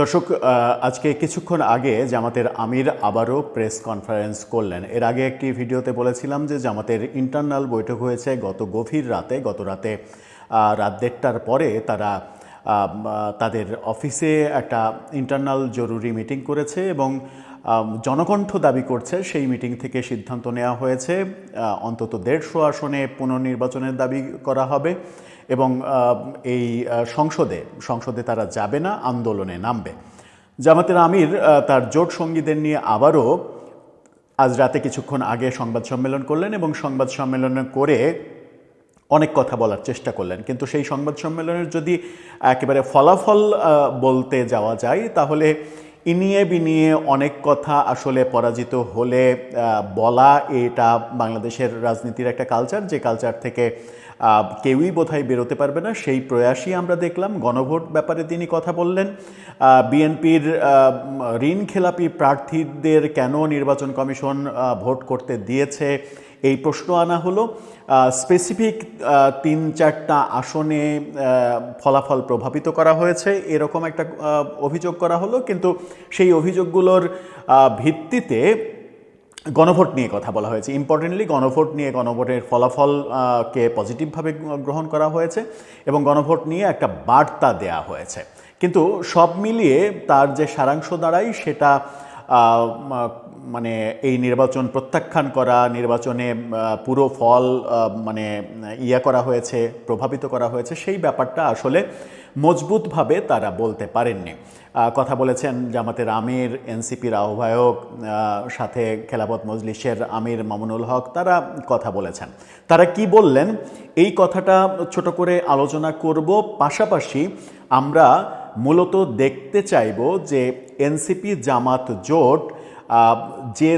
দর্শক, আজকে কিছুক্ষণ আগে জামাতের আমির আবারও প্রেস কনফারেন্স করলেন। এর আগে একটি ভিডিওতে বলেছিলাম যে জামাতের ইন্টারনাল বৈঠক হয়েছে গত রাতে রাত 1:30টার পরে তারা তাদের অফিসে একটা ইন্টারনাল জরুরি মিটিং করেছে এবং জনকণ্ঠ দাবি করছে সেই মিটিং থেকে সিদ্ধান্ত নেওয়া হয়েছে অন্তত 150 আসনে পুনর্নির্বাচনের দাবি করা হবে এবং এই সংসদে তারা যাবে না, আন্দোলনে নামবে। জামাতের আমির তার জোট সঙ্গীদের নিয়ে আবারও আজ রাতে কিছুক্ষণ আগে সংবাদ সম্মেলন করলেন এবং সংবাদ সম্মেলন করে অনেক কথা বলার চেষ্টা করলেন, কিন্তু সেই সংবাদ সম্মেলনের যদি একেবারে ফলাফল বলতে যাওয়া যায় তাহলে ইনিয়ে বিনিয়ে অনেক কথা আসলে পরাজিত হলে বলা, এটা বাংলাদেশের রাজনীতির একটা কালচার, যে কালচার থেকে কেউই বোধহয় বেরোতে পারবে না। সেই প্রয়াসই আমরা দেখলাম। গণভোট ব্যাপারে তিনি কথা বললেন। বিএনপির ঋণ খেলাপি প্রার্থীদের কেন নির্বাচন কমিশন ভোট করতে দিয়েছে এই প্রশ্ন আনা হলো। স্পেসিফিক 3-4টা আসনে ফলাফল প্রভাবিত করা হয়েছে এরকম একটা অভিযোগ করা হলো, কিন্তু সেই অভিযোগগুলোর ভিত্তিতে গণভোট নিয়ে কথা বলা হয়েছে। ইম্পর্টেন্টলি গণভোট নিয়ে, গণভোটের ফলাফলকে পজিটিভভাবে গ্রহণ করা হয়েছে এবং গণভোট নিয়ে একটা বার্তা দেয়া হয়েছে। কিন্তু সব মিলিয়ে তার যে সারাংশ দাঁড়ায় সেটা মানে এই নির্বাচন প্রত্যাখ্যান করা, নির্বাচনে পুরো ফল করা হয়েছে, প্রভাবিত করা হয়েছে, সেই ব্যাপারটা আসলে মজবুতভাবে তারা বলতে পারেননি। কথা বলেছেন জামাতের আমির, এনসিপির আহ্বায়ক, সাথে খেলাফত মজলিসের আমির মামুনুল হক, তারা কথা বলেছেন। তারা কি বললেন এই কথাটা ছোট করে আলোচনা করব। পাশাপাশি আমরা মূলত দেখতে চাইব যে এনসিপি জামাত জোট যে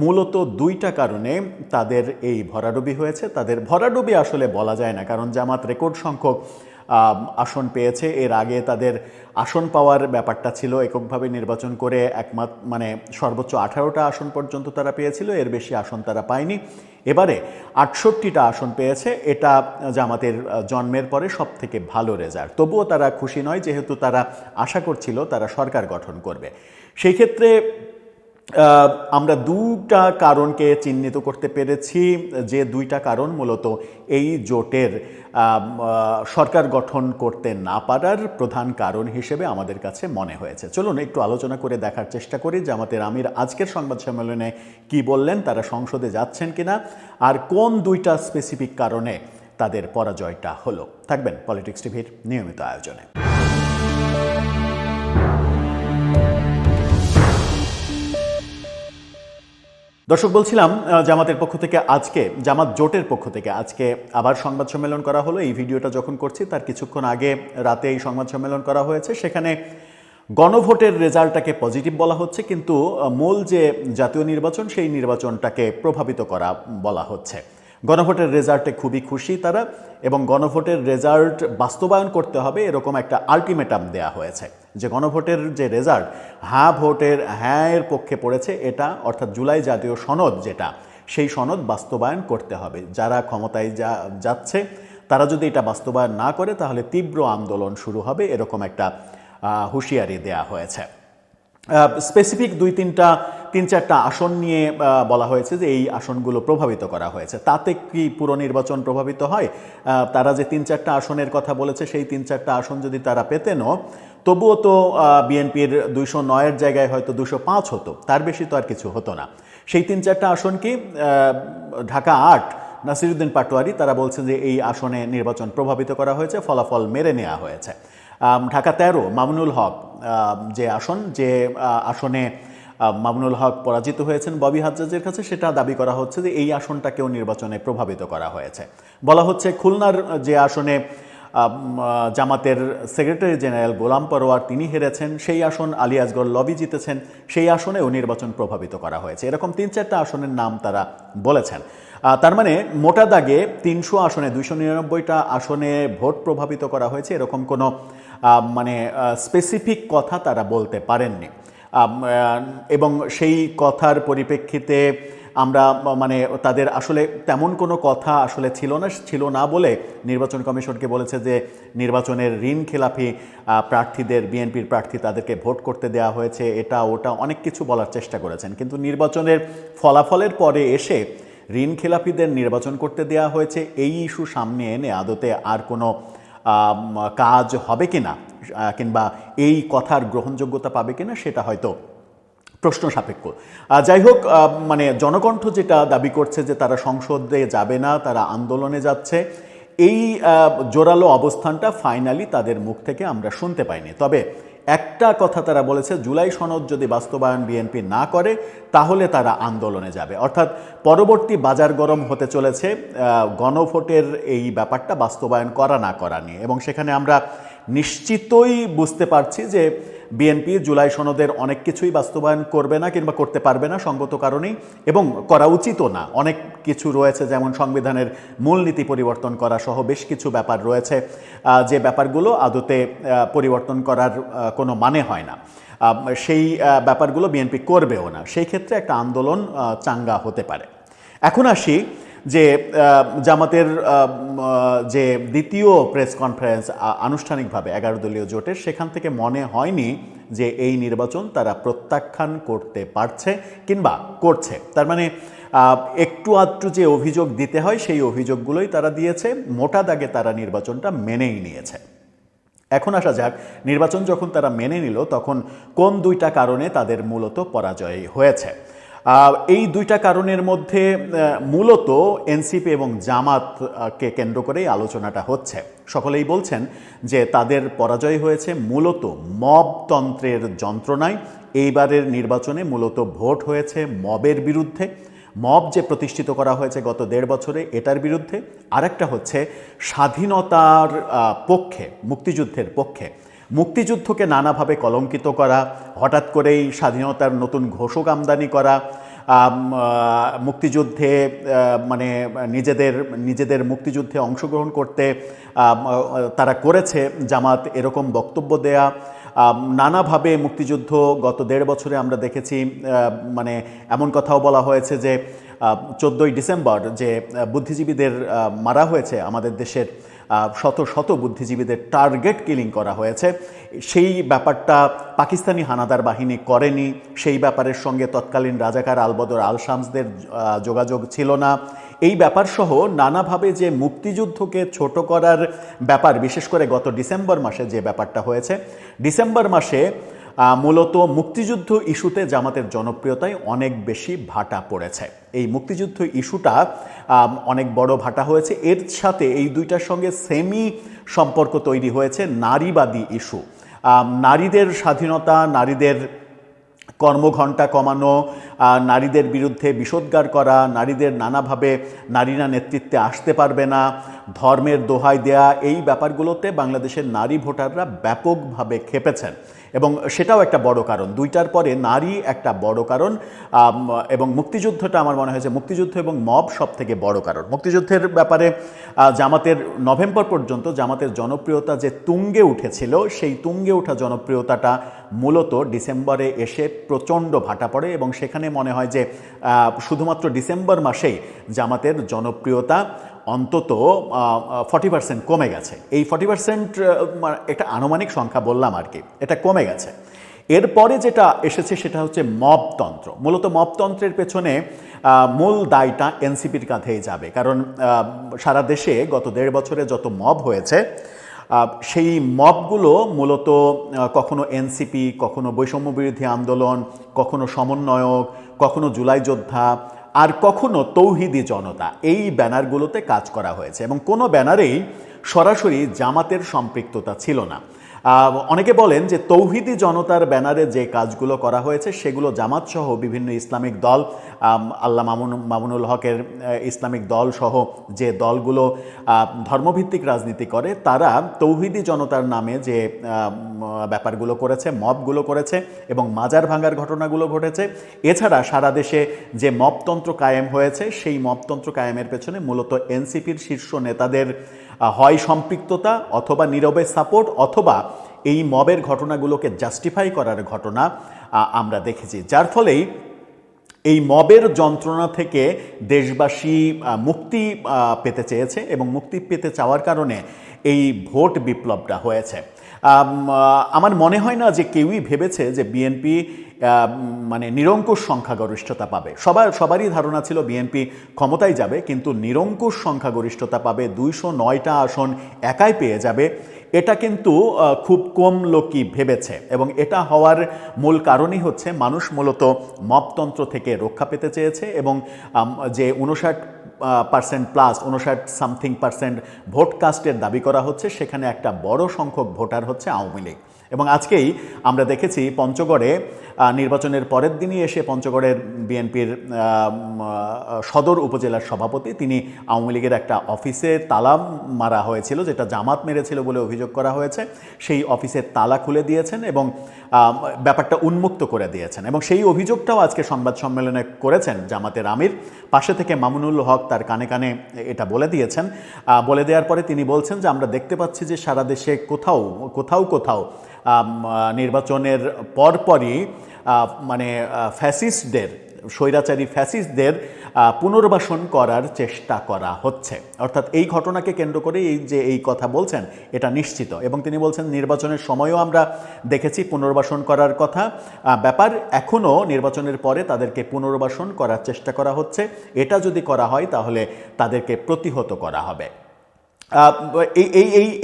মূলত দুইটা কারণে তাদের এই ভরাডুবি হয়েছে। তাদের ভরাডুবি আসলে বলা যায় না, কারণ জামাত রেকর্ড সংখ্যক আসন পেয়েছে। এর আগে তাদের আসন পাওয়ার ব্যাপারটা ছিল এককভাবে নির্বাচন করে সর্বোচ্চ 18টা আসন পর্যন্ত তারা পেয়েছিল, এর বেশি আসন তারা পায়নি। এবারে 68টা আসন পেয়েছে, এটা জামাতের জন্মের পরে সব থেকে ভালো রেজাল্ট। তবুও তারা খুশি নয়, যেহেতু তারা আশা করছিল তারা সরকার গঠন করবে। সেই ক্ষেত্রে আমরা দুটা কারণকে চিহ্নিত করতে পেরেছি, যে দুইটা কারণ মূলত এই জোটের সরকার গঠন করতে না পারার প্রধান কারণ হিসেবে আমাদের কাছে মনে হয়েছে। চলুন একটু আলোচনা করে দেখার চেষ্টা করি জামাতের আমির আজকের সংবাদ সম্মেলনে কি বললেন, তারা সংসদে যাচ্ছেন কিনা, আর কোন দুইটা স্পেসিফিক কারণে তাদের পরাজয়টা হলো। থাকবেন পলিটিক্স টিভির নিয়মিত আয়োজনে। দর্শক, বলছিলাম জামাত জোটের পক্ষ থেকে আজকে আবার সংবাদ সম্মেলন করা হলো। এই ভিডিওটা যখন করছি তার কিছুক্ষণ আগে রাতে এই সংবাদ সম্মেলন করা হয়েছে। সেখানে গণভোটের রেজাল্টটাকে পজিটিভ বলা হচ্ছে, কিন্তু মূল যে জাতীয় নির্বাচন সেই নির্বাচনটাকে প্রভাবিত করা বলা হচ্ছে। গণভোটের রেজাল্টে খুবই খুশি তারা, এবং গণভোটের রেজাল্ট বাস্তবায়ন করতে হবে এরকম একটা আলটিমেটাম দেয়া হয়েছে, যে গণভোটের যে রেজাল্ট হ্যাঁ এর পক্ষে পড়েছে, এটা অর্থাৎ জুলাই জাতীয় সনদ যেটা, সেই সনদ বাস্তবায়ন করতে হবে। যারা ক্ষমতায় যাচ্ছে তারা যদি এটা বাস্তবায়ন না করে তাহলে তীব্র আন্দোলন শুরু হবে, এরকম একটা হুঁশিয়ারি দেয়া হয়েছে। স্পেসিফিক 3-4টা আসন নিয়ে বলা হয়েছে যে এই আসনগুলো প্রভাবিত করা হয়েছে। তাতে কি পুরো নির্বাচন প্রভাবিত হয়? তারা যে 3-4টা আসনের কথা বলেছে, সেই 3-4টা আসন যদি তারা পেতেনও, তবুও তো বিএনপির 209-এর জায়গায় হয়তো 205 হতো, তার বেশি তো আর কিছু হতো না। সেই 3-4টা আসন কি? ঢাকা 8 নাসিরউদ্দিন পাটোয়ারি, তারা বলছেন যে এই আসনে নির্বাচন প্রভাবিত করা হয়েছে, ফলাফল মেনে নেওয়া হয়েছে। ঢাকা 13 মামুনুল হক যে আসনে মামুনুল হক পরাজিত হয়েছেন ববি হাজ্জাজের কাছে, সেটা দাবি করা হচ্ছে যে এই আসনটাকেও নির্বাচনে প্রভাবিত করা হয়েছে। বলা হচ্ছে খুলনার যে আসনে জামাতের সেক্রেটারি জেনারেল গোলাম পরোয়ার তিনি হেরেছেন, সেই আসন আলী আসগর লবি জিতেছেন, সেই আসনেও নির্বাচন প্রভাবিত করা হয়েছে। এরকম 3-4টা আসনের নাম তারা বলেছেন। তার মানে মোটা দাগে 300 আসনে 299টা আসনে ভোট প্রভাবিত করা হয়েছে, এরকম কোনো স্পেসিফিক কথা তারা বলতে পারেননি। এবং সেই কথার পরিপ্রেক্ষিতে আমরা মানে তাদের আসলে তেমন কোনো কথা আসলে ছিল না বলে নির্বাচন কমিশনকে বলেছে যে নির্বাচনের ঋণ খেলাপি প্রার্থীদের, বিএনপির প্রার্থী তাদেরকে ভোট করতে দেওয়া হয়েছে, এটা ওটা অনেক কিছু বলার চেষ্টা করেছেন। কিন্তু নির্বাচনের ফলাফলের পরে এসে ঋণ খেলাপিদের নির্বাচন করতে দেওয়া হয়েছে এই ইস্যু সামনে এনে আদতে আর কোনো কাজ হবে কিনা কিংবা এই কথার গ্রহণযোগ্যতা পাবে কিনা সেটা হয়তো প্রশ্ন সাপেক্ষ। যাই হোক, মানে জনকণ্ঠ যেটা দাবি করছে যে তারা সংসদে যাবে না, তারা আন্দোলনে যাচ্ছে, এই জোরালো অবস্থানটা ফাইনালি তাদের মুখ থেকে আমরা শুনতে পাইনি। তবে একটা কথা তারা বলেছে, জুলাই সনদ যদি বাস্তবায়ন বিএনপি না করে তাহলে তারা আন্দোলনে যাবে। অর্থাৎ পরবর্তী বাজার গরম হতে চলেছে গণভোটের এই ব্যাপারটা বাস্তবায়ন করা না করা নিয়ে, এবং সেখানে আমরা নিশ্চিতই বুঝতে পারছি যে বিএনপি জুলাই সনদের অনেক কিছুই বাস্তবায়ন করবে না কিংবা করতে পারবে না সঙ্গত কারণেই, এবং করা উচিতও না। অনেক কিছু রয়েছে, যেমন সংবিধানের মূলনীতি পরিবর্তন করা সহ বেশ কিছু ব্যাপার রয়েছে যে ব্যাপারগুলো আদতে পরিবর্তন করার কোনো মানে হয় না। সেই ব্যাপারগুলো বিএনপি করবেও না। সেই ক্ষেত্রে একটা আন্দোলন চাঙ্গা হতে পারে। এখন আসি যে জামাতের যে দ্বিতীয় প্রেস কনফারেন্স আনুষ্ঠানিকভাবে 11 দলীয় জোটের, সেখান থেকে মনে হয়নি যে এই নির্বাচন তারা প্রত্যাখ্যান করতে পারছে কিংবা করছে। তার মানে একটু আধটু যে অভিযোগ দিতে হয় সেই অভিযোগগুলোই তারা দিয়েছে, মোটা দাগে তারা নির্বাচনটা মেনেই নিয়েছে। এখন আসা যাক, নির্বাচন যখন তারা মেনে নিল তখন কোন দুইটা কারণে তাদের মূলত পরাজয় হয়েছে। এই দুইটা কারণের মধ্যে মূলত এনসিপি এবং জামাতকে কেন্দ্র করেই আলোচনাটা হচ্ছে। সকলেই বলছেন যে তাদের পরাজয় হয়েছে মূলত মবতন্ত্রের যন্ত্রণায়। এইবারের নির্বাচনে মূলত ভোট হয়েছে মবের বিরুদ্ধে, মব যে প্রতিষ্ঠিত করা হয়েছে গত 1.5 বছরে এটার বিরুদ্ধে। আরেকটা হচ্ছে স্বাধীনতার পক্ষে, মুক্তিযুদ্ধের পক্ষে। মুক্তিযুদ্ধকে নানাভাবে কলঙ্কিত করা, হঠাৎ করেই স্বাধীনতার নতুন ঘোষক আমদানি করা, মুক্তিযুদ্ধে মানে নিজেদের মুক্তিযুদ্ধে অংশগ্রহণ করতে তারা করেছে জামাত, এরকম বক্তব্য দেয়া, নানাভাবে মুক্তিযুদ্ধ গত 1.5 বছরে আমরা দেখেছি। মানে এমন কথাও বলা হয়েছে যে 14ই ডিসেম্বর যে বুদ্ধিজীবীদের মারা হয়েছে, আমাদের দেশের শত শত বুদ্ধিজীবীদের টার্গেট কিলিং করা হয়েছে, সেই ব্যাপারটা পাকিস্তানি হানাদার বাহিনী করেনি। সেই ব্যাপারের সঙ্গে তৎকালীন রাজাকার আলবদর আল শামসদের যোগাযোগ ছিল না। এই ব্যাপারসহ নানাভাবে যে মুক্তিযুদ্ধকে ছোট করার ব্যাপার, বিশেষ করে গত ডিসেম্বর মাসে যে ব্যাপারটা হয়েছে, ডিসেম্বর মাসে মূলত মুক্তিযুদ্ধ ইস্যুতে জামাতের জনপ্রিয়তায় অনেক বেশি ভাটা পড়েছে। এই মুক্তিযুদ্ধ ইস্যুটা অনেক বড় ভাটা হয়েছে। এর সাথে এই দুইটার সঙ্গে সেমি সম্পর্ক তৈরি হয়েছে নারীবাদী ইস্যু। নারীদের স্বাধীনতা, নারীদের কর্মঘণ্টা কমানো, নারীদের বিরুদ্ধে বিষোদ্গার করা, নারীদের নানাভাবে নারীরা নেতৃত্বে আসতে পারবে না, ধর্মের দোহাই দেয়া, এই ব্যাপারগুলোতে বাংলাদেশের নারী ভোটাররা ব্যাপকভাবে খেপেছেন, এবং সেটাও একটা বড় কারণ। দুইটার পরে নারী একটা বড় কারণ, এবং মুক্তিযুদ্ধটা আমার মনে হয় যে মুক্তিযুদ্ধ এবং মব সব থেকে বড় কারণ। মুক্তিযুদ্ধের ব্যাপারে জামাতের নভেম্বর পর্যন্ত জামাতের জনপ্রিয়তা যে তুঙ্গে উঠেছিল, সেই তুঙ্গে ওঠা জনপ্রিয়তাটা মূলত ডিসেম্বরে এসে প্রচণ্ড ভাটা পড়ে, এবং সেখানে মনে হয় যে শুধুমাত্র ডিসেম্বর মাসেই জামাতের জনপ্রিয়তা অন্তত 40% কমে গেছে। এই 40% একটা আনুমানিক সংখ্যা বললাম আর কি, এটা কমে গেছে। এরপরে যেটা এসেছে সেটা হচ্ছে মবতন্ত্র। মূলত মবতন্ত্রের পেছনে মূল দায়টা এনসিপির কাঁধেই যাবে, কারণ সারা দেশে গত 1.5 বছরে যত মব হয়েছে সেই মবগুলো মূলত কখনো এনসিপি, কখনো বৈষম্য বিরোধী আন্দোলন, কখনো সমন্বয়ক, কখনো জুলাই যোদ্ধা, আর কখনো তৌহিদি জনতা, এই ব্যানারগুলোতে কাজ করা হয়েছে, এবং কোনো ব্যানারেই সরাসরি জামাতের সম্পৃক্ততা ছিল না। অনেকে বলেন যে তৌহিদি জনতার ব্যানারে যে কাজগুলো করা হয়েছে সেগুলো জামাতসহ বিভিন্ন ইসলামিক দল, আল্লাহ মামুনুল হকের ইসলামিক দল সহ যে দলগুলো ধর্মভিত্তিক রাজনীতি করে, তারা তৌহিদি জনতার নামে যে ব্যাপারগুলো করেছে, মবগুলো করেছে, এবং মাজার ভাঙার ঘটনাগুলো ঘটেছে। এছাড়া সারা দেশে যে মবতন্ত্র কায়েম হয়েছে, সেই মবতন্ত্র কায়েমের পেছনে মূলত এনসিপির শীর্ষ নেতাদের হয় সম্পৃক্ততা, অথবা নীরবে সাপোর্ট, অথবা এই মবের ঘটনাগুলোকে জাস্টিফাই করার ঘটনা আমরা দেখেছি, যার ফলেই এই মবের যন্ত্রণা থেকে দেশবাসী মুক্তি পেতে চেয়েছে এবং মুক্তি পেতে চাওয়ার কারণে এই ভোট বিপ্লবটা হয়েছে। আমার মনে হয় না যে কেউই ভেবেছে যে বিএনপি মানে নিরঙ্কুশ সংখ্যাগরিষ্ঠতা পাবে। সবারই ধারণা ছিল বিএনপি ক্ষমতায় যাবে, কিন্তু নিরঙ্কুশ সংখ্যাগরিষ্ঠতা পাবে, 209টা আসন একাই পেয়ে যাবে, এটা কিন্তু খুব কম লোকই ভেবেছে। এবং এটা হওয়ার মূল কারণই হচ্ছে মানুষ মূলত মবতন্ত্র থেকে রক্ষা পেতে চেয়েছে এবং যে 59% প্লাস 59% ভোট কাস্টের দাবি করা হচ্ছে, সেখানে একটা বড় সংখ্যক ভোটার হচ্ছে আওয়ামী লীগ। এবং আজকেই আমরা দেখেছি পঞ্চগড়ে নির্বাচনের পরের দিনই এসে পঞ্চগড়ের বিএনপির সদর উপজেলার সভাপতি, তিনি আওয়ামী লীগের একটা অফিসে তালা মারা হয়েছিল, যেটা জামাত মেরেছিল বলে অভিযোগ করা হয়েছে, সেই অফিসের তালা খুলে দিয়েছেন এবং ব্যাপারটা উন্মুক্ত করে দিয়েছেন। এবং সেই অভিযোগটাও আজকে সংবাদ সম্মেলনে করেছেন জামাতের আমির। পাশে থেকে মামুনুল হক তার কানে কানে এটা বলে দিয়েছেন। বলে দেওয়ার পরে তিনি বলছেন যে আমরা দেখতে পাচ্ছি যে সারা দেশে কোথাও নির্বাচনের পরপরই মানে ফ্যাসিস্টদের, স্বৈরাচারী ফ্যাসিস্টদের পুনর্বাসন করার চেষ্টা করা হচ্ছে। অর্থাৎ এই ঘটনাকে কেন্দ্র করে এই কথা বলছেন এটা নিশ্চিত। এবং তিনি বলছেন নির্বাচনের সময়ও আমরা দেখেছি পুনর্বাসন করার কথা ব্যাপার, এখনও নির্বাচনের পরে তাদেরকে পুনর্বাসন করার চেষ্টা করা হচ্ছে। এটা যদি করা হয় তাহলে তাদেরকে প্রতিহত করা হবে।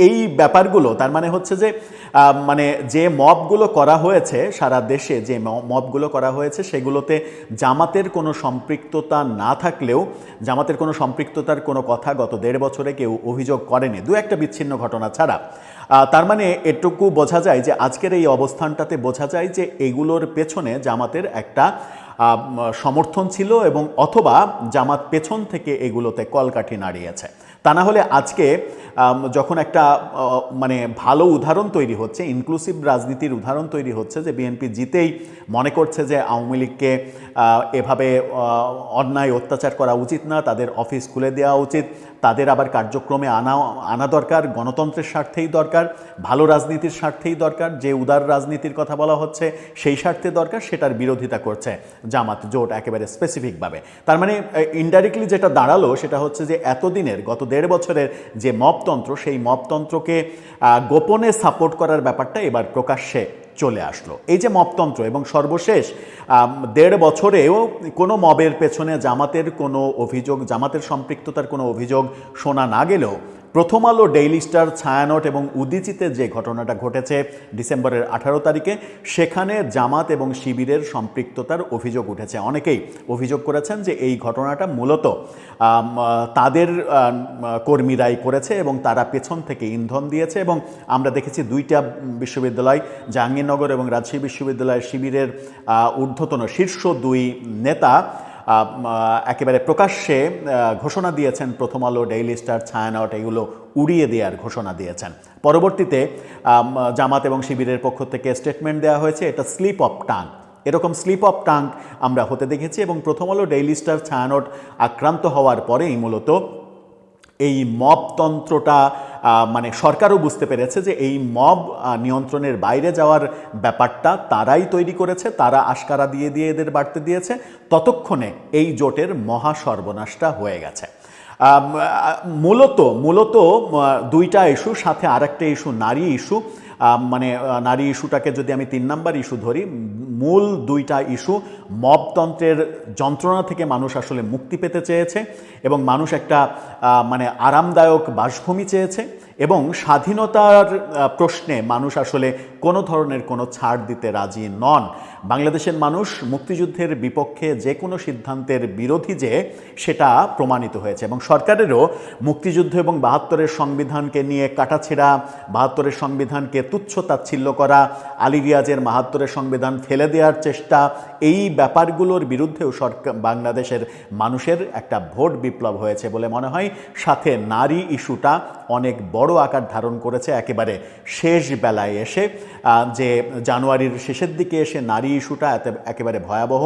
এই ব্যাপারগুলো তার মানে হচ্ছে যে মানে যে মবগুলো করা হয়েছে সারা দেশে, যে মবগুলো করা হয়েছে সেগুলোতে জামাতের কোনো সম্পৃক্ততা না থাকলেও, জামাতের কোনো সম্পৃক্ততার কোনো কথা গত 1.5 বছরে কেউ অভিযোগ করেনি, দু একটা বিচ্ছিন্ন ঘটনা ছাড়া। তার মানে এটুকু বোঝা যায় যে আজকের এই অবস্থানটাতে বোঝা যায় যে এগুলোর পেছনে জামাতের একটা সমর্থন ছিল এবং অথবা জামাত পেছন থেকে এগুলোতে কলকাঠি নাড়িয়েছে। তা না হলে আজকে যখন একটা মানে ভালো উদাহরণ তৈরি হচ্ছে, ইনক্লুসিভ রাজনীতির উদাহরণ তৈরি হচ্ছে, যে বিএনপি জিতেই মনে করছে যে আওয়ামী লীগকে এভাবে অন্যায় অত্যাচার করা উচিত না, তাদের অফিস খুলে দেওয়া উচিত, তাদের আবার কার্যক্রমে আনা দরকার, গণতন্ত্রের স্বার্থেই দরকার, ভালো রাজনীতির স্বার্থেই দরকার, যে উদার রাজনীতির কথা বলা হচ্ছে সেই স্বার্থে দরকার, সেটার বিরোধিতা করছে জামাত জোট একেবারে স্পেসিফিকভাবে। তার মানে ইনডাইরেক্টলি যেটা দাঁড়ালো সেটা হচ্ছে যে এতদিনের, গত 1.5 বছরের যে মবতন্ত্র, সেই মবতন্ত্রকে গোপনে সাপোর্ট করার ব্যাপারটা এবার প্রকাশ্যে চলে আসলো। এই যে মবতন্ত্র, এবং সর্বশেষ 1.5 বছরেও কোনো মবের পেছনে জামাতের কোনো অভিযোগ, জামাতের সম্পৃক্ততার কোনো অভিযোগ শোনা না গেলেও প্রথম আলো, ডেইলি স্টার, ছায়ানট এবং উদীচিতে যে ঘটনাটা ঘটেছে ডিসেম্বরের 18 তারিখে, সেখানে জামাত এবং শিবিরের সম্পৃক্ততার অভিযোগ উঠেছে। অনেকেই অভিযোগ করেছেন যে এই ঘটনাটা মূলত তাদের কর্মীরাই করেছে এবং তারা পেছন থেকে ইন্ধন দিয়েছে। এবং আমরা দেখেছি 2টা বিশ্ববিদ্যালয়, জাহাঙ্গীরনগর এবং রাজশাহী বিশ্ববিদ্যালয়ের শিবিরের ঊর্ধ্বতন শীর্ষ 2 নেতা একেবারে প্রকাশ্যে ঘোষণা দিয়েছেন, প্রথম আলো, ডেইলি স্টার, ছায়ানট এগুলো উড়িয়ে দেওয়ার ঘোষণা দিয়েছেন। পরবর্তীতে জামাত এবং শিবিরের পক্ষ থেকে স্টেটমেন্ট দেওয়া হয়েছে, এটা স্লিপ অফ টাং। এরকম স্লিপ অফ টাং আমরা হতে দেখেছি। এবং প্রথম আলো, ডেইলি স্টার, ছায়ানট আক্রান্ত হওয়ার পরেই মূলত এই মবতন্ত্রটা মানে সরকারও বুঝতে পেরেছে যে এই মব নিয়ন্ত্রণের বাইরে যাওয়ার ব্যাপারটা তারাই তৈরি করেছে, তারা আশকারা দিয়ে এদের বাড়তে দিয়েছে। ততক্ষণে এই জোটের মহা সর্বনাশটা হয়ে গেছে। মূলত 2টা ইস্যু, সাথে আরেকটা ইস্যু নারী ইস্যু। মানে নারী ইস্যুটাকে যদি আমি 3 নাম্বার ইস্যু ধরি, মূল 2টা ইস্যু, মবতন্ত্রের যন্ত্রণা থেকে মানুষ আসলে মুক্তি পেতে চেয়েছে এবং মানুষ একটা মানে আরামদায়ক বাসভূমি চেয়েছে এবং স্বাধীনতার প্রশ্নে মানুষ আসলে কোনো ধরনের কোনো ছাড় দিতে রাজি নন। বাংলাদেশের মানুষ মুক্তিযুদ্ধের বিপক্ষে যে কোনো সিদ্ধান্তের বিরোধী যে, সেটা প্রমাণিত হয়েছে। এবং সরকারেরও মুক্তিযুদ্ধ এবং 72-এর সংবিধানকে নিয়ে কাটাছেঁড়া, 72-এর সংবিধানকে তুচ্ছ তাচ্ছিল্য করা, আলী রিয়াজের 72-এর সংবিধান ফেলে দেওয়ার চেষ্টা, এই ব্যাপারগুলোর বিরুদ্ধেও বাংলাদেশের মানুষের একটা ভোট বিপ্লব হয়েছে বলে মনে হয়। সাথে নারী ইস্যুটা অনেক বড় আকার ধারণ করেছে একেবারে শেষ বেলায় এসে, যে জানুয়ারির শেষের দিকে এসে নারী ইস্যুটা একেবারে ভয়াবহ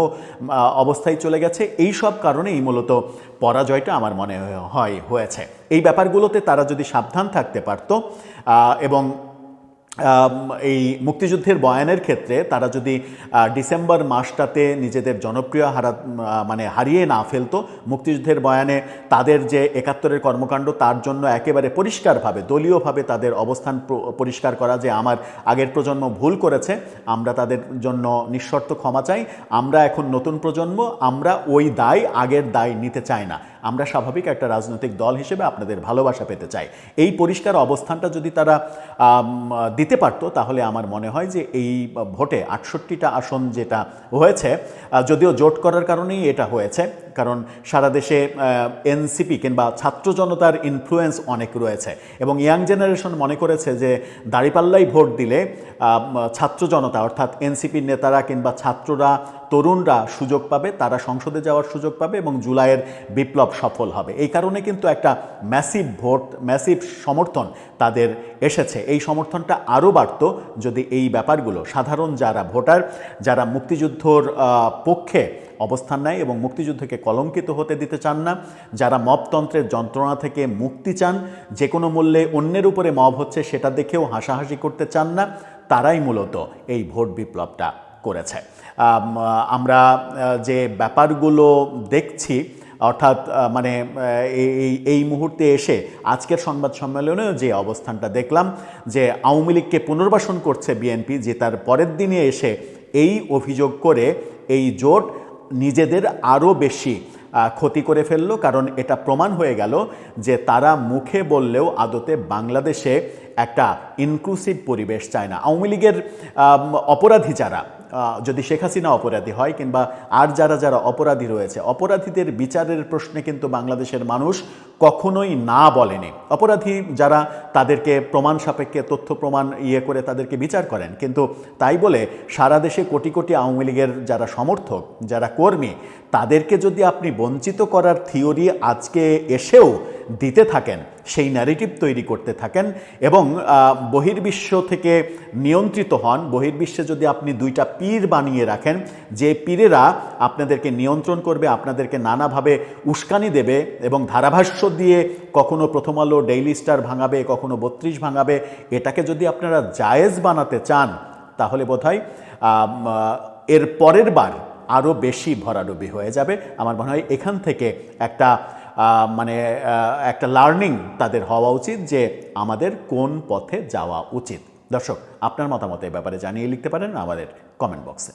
অবস্থায় চলে গেছে। এই সব কারণেই মূলত পরাজয়টা আমার মনে হয় হয়েছে। এই ব্যাপারগুলোতে তারা যদি সাবধান থাকতে পারত এবং এই মুক্তিযুদ্ধের বয়ানের ক্ষেত্রে তারা যদি ডিসেম্বর মাসটাতে নিজেদের জনপ্রিয় হারিয়ে না ফেলতো, মুক্তিযুদ্ধের বয়ানে তাদের যে ৭১-এর কর্মকাণ্ড তার জন্য একেবারে পরিষ্কারভাবে দলীয়ভাবে তাদের অবস্থান পরিষ্কার করা যে আমার আগের প্রজন্ম ভুল করেছে, আমরা তাদের জন্য নিঃশর্ত ক্ষমা চাই, আমরা এখন নতুন প্রজন্ম, আমরা ওই দায় আগের দায় নিতে চাই না, আমরা স্বাভাবিক একটা রাজনৈতিক দল হিসেবে আপনাদের ভালোবাসা পেতে চাই, এই পরিষ্কার অবস্থানটা যদি তারা দিতে পারতো তাহলে আমার মনে হয় যে এই ভোটে ৬৮টা আসন যেটা হয়েছে, যদিও জোট করার কারণেই এটা হয়েছে, কারণ সারা দেশে এনসিপি কিংবা ছাত্র জনতার ইনফ্লুয়েন্স অনেক রয়েছে এবং ইয়াং জেনারেশন মনে করেছে যে দাঁড়িপাল্লাই ভোট দিলে ছাত্র জনতা অর্থাৎ এনসিপির নেতারা কিংবা ছাত্ররা, তরুণরা সুযোগ পাবে, তারা সংসদে যাওয়ার সুযোগ পাবে এবং জুলাইয়ের বিপ্লব সফল হবে। এই কারণে কিন্তু একটা ম্যাসিভ ভোট, ম্যাসিভ সমর্থন তাদের এসেছে। এই সমর্থনটা আরও বাড়ত যদি এই ব্যাপারগুলো সাধারণ যারা ভোটার, যারা মুক্তিযুদ্ধর পক্ষে অবস্থান নেয় এবং মুক্তিযুদ্ধকে কলঙ্কিত হতে দিতে চান না, যারা মবতন্ত্রের যন্ত্রণা থেকে মুক্তি চান, যে কোনো মূল্যে অন্যের উপরে মব হচ্ছে সেটা দেখেও হাসাহাসি করতে চান না, তারাই মূলত এই ভোট বিপ্লবটা করেছে। আমরা যে ব্যাপারগুলো দেখছি, অর্থাৎ এই মুহূর্তে এসে আজকের সংবাদ সম্মেলনেও যে অবস্থানটা দেখলাম যে আওয়ামী লীগকে পুনর্বাসন করছে বিএনপি, যে তার পরের দিনে এসে এই অভিযোগ করে এই জোট নিজেদের আরও বেশি ক্ষতি করে ফেললো, কারণ এটা প্রমাণ হয়ে গেল যে তারা মুখে বললেও আদতে বাংলাদেশে একটা ইনক্লুসিভ পরিবেশ চায় না। আওয়ামী লীগের অপরাধী যারা, যদি শেখ হাসিনা অপরাধী হয় কিংবা আর যারা অপরাধী রয়েছে, অপরাধীদের বিচারের প্রশ্নে কিন্তু বাংলাদেশের মানুষ কখনোই না বলেনি। অপরাধী যারা তাদেরকে প্রমাণ সাপেক্ষে তথ্য প্রমাণ করে তাদেরকে বিচার করেন, কিন্তু তাই বলে সারা দেশে কোটি কোটি আওয়ামী লীগের যারা সমর্থক, যারা কর্মী, তাদেরকে যদি আপনি বঞ্চিত করার থিওরি আজকে এসেও দিতে থাকেন, সেই ন্যারেটিভ তৈরি করতে থাকেন এবং বহির্বিশ্ব থেকে নিয়ন্ত্রিত হন, বহির্বিশ্বে যদি আপনি দুইটা পীর বানিয়ে রাখেন, যে পীরেরা আপনাদেরকে নিয়ন্ত্রণ করবে, আপনাদেরকে নানাভাবে উস্কানি দেবে এবং ধারাভাষ্য দিয়ে কখনো প্রথম আলো, ডেইলি স্টার ভাঙাবে, কখনো ৩২ ভাঙাবে, এটাকে যদি আপনারা জায়েজ বানাতে চান তাহলে বোধহয় এর পরের বার আরও বেশি ভরাডুবি হয়ে যাবে। আমার মনে হয় এখান থেকে একটা লার্নিং তাদের হওয়া উচিত যে আমাদের কোন পথে যাওয়া উচিত। দর্শক, আপনার মতামত এই ব্যাপারে জানিয়ে লিখতে পারেন আমাদের কমেন্ট বক্সে।